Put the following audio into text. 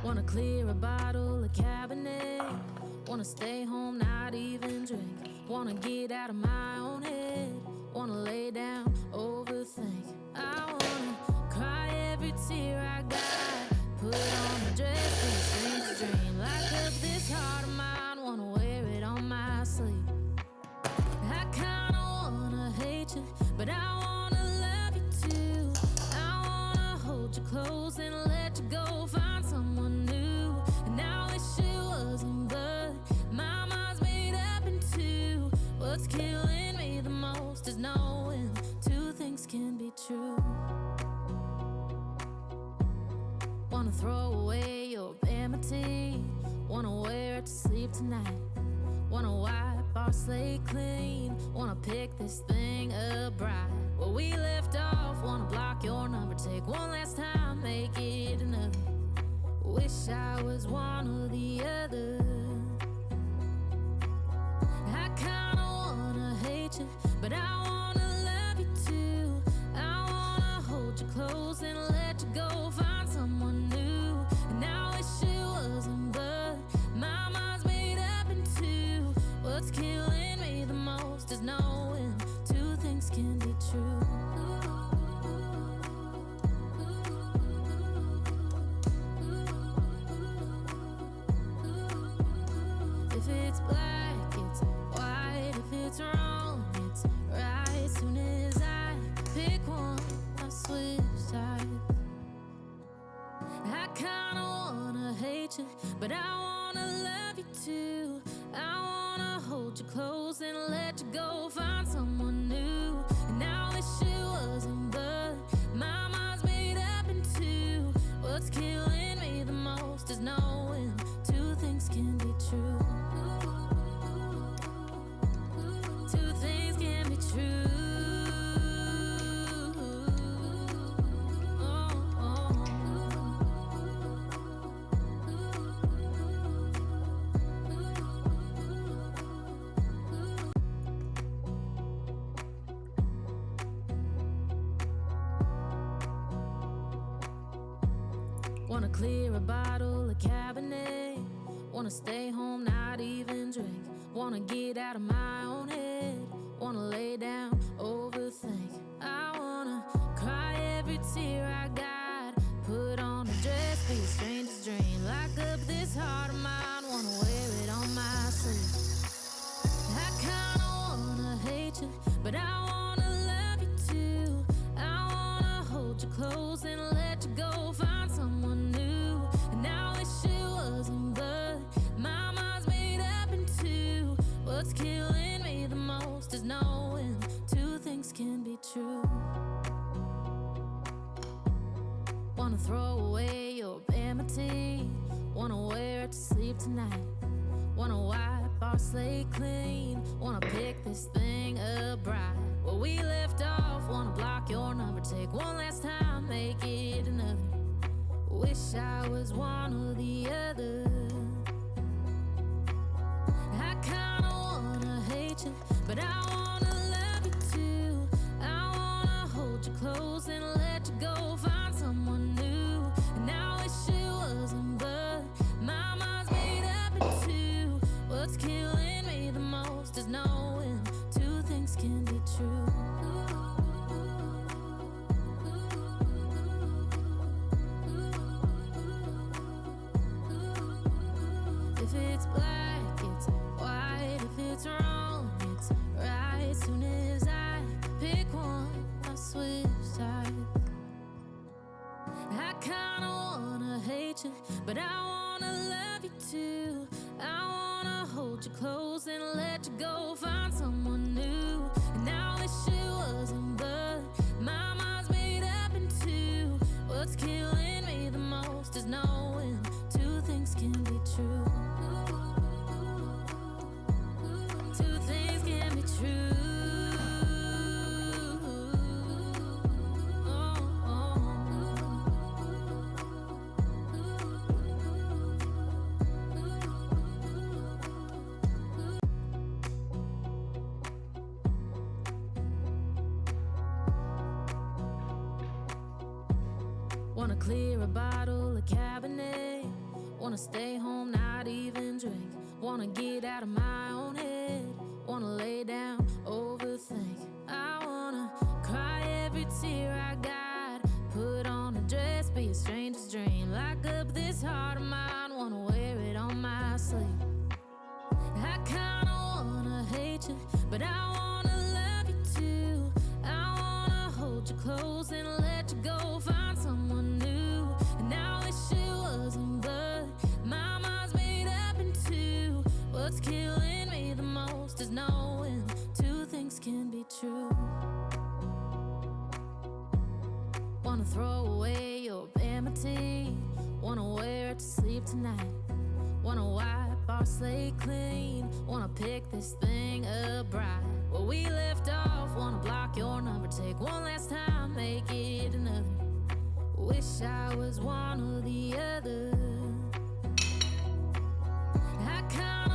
Wanna clear a bottle of Cabernet. Wanna stay home, not even drink. Wanna get out of my own head. Wanna lay down, overthink. I wanna cry every tear I got. Put on a dress, be a stranger's dream. Light up this heart of mine, wanna wear it on my sleeve. I kinda wanna hate you, but I wanna love you too. I wanna hold you close and let you go. Find someone new, and I wish it wasn't, but my mind's made up in two. What's killing me the most is knowing two things can be true. Wanna throw away your vanity. Wanna wear it to sleep tonight. Wanna wipe our slate clean. Wanna pick this thing up right where we left off. Wanna block your number, take one last time, make it another. Wish I was one or the other. I kinda wanna hate you, but I wanna love you too. I wanna hold you close and let you go. Find someone new, and I wish it wasn't, but my mind's made up in two. What's killing me the most is knowing two things can be true. If it's black, it's white. If it's wrong, it's right. Soon as I pick one, I switch sides. I kinda wanna hate you, but I wanna love you too. I wanna hold you close and let you go. Find someone new, and I wish it wasn't, but my mind's made up in two. What's killing me the most is knowing two things can be true. Two things can be true. Wanna clear a bottle of Cabernet. Wanna stay home, not even drink. Wanna get out of my own head. Wanna lay down, overthink. I wanna cry every tear I got. Put on a dress, be a stranger's dream. Lock up this heart of mine, wanna wear it on my sleeve. I kinda wanna hate you, but I wanna love you too. I wanna hold you close and let you go. Find someone new, and I wish it wasn't, but my mind's made up in two. What's killing me the most is knowing two things can be true. Wanna throw away your vanity. Wanna wear it to sleep tonight. Wanna wipe our slate clean. Wanna pick this thing up right where we left off. Wanna block your number, take one last time, make it another. Wish I was one or the other. I kinda wanna hate you, but I wanna love you too. I wanna hold you close and let you go. Find someone new, and I wish it wasn't, but my mind's made up in two. What's killing me the most is knowing two things can be true. clear a bottle of Cabernet. Wanna stay home, not even drink. Wanna get out of my own head. Wanna lay down, overthink. I wanna cry every tear I got. Put on a dress, be a stranger's dream. Lock up this heart of mine, wanna wear it on my sleeve. I kinda wanna hate you, but I wanna love you too. I wanna hold you close and let you go, find someone new. And I wish it wasn't, but my mind's made up in two. What's killing me the most is knowing two things can be true. Wanna throw away your enmity. Wanna wear it to sleep tonight. Wanna wipe our slate clean. Wanna pick this thing up right where we left off. Wanna block your number, take one last time, make it another. Wish I was one or the other. I kinda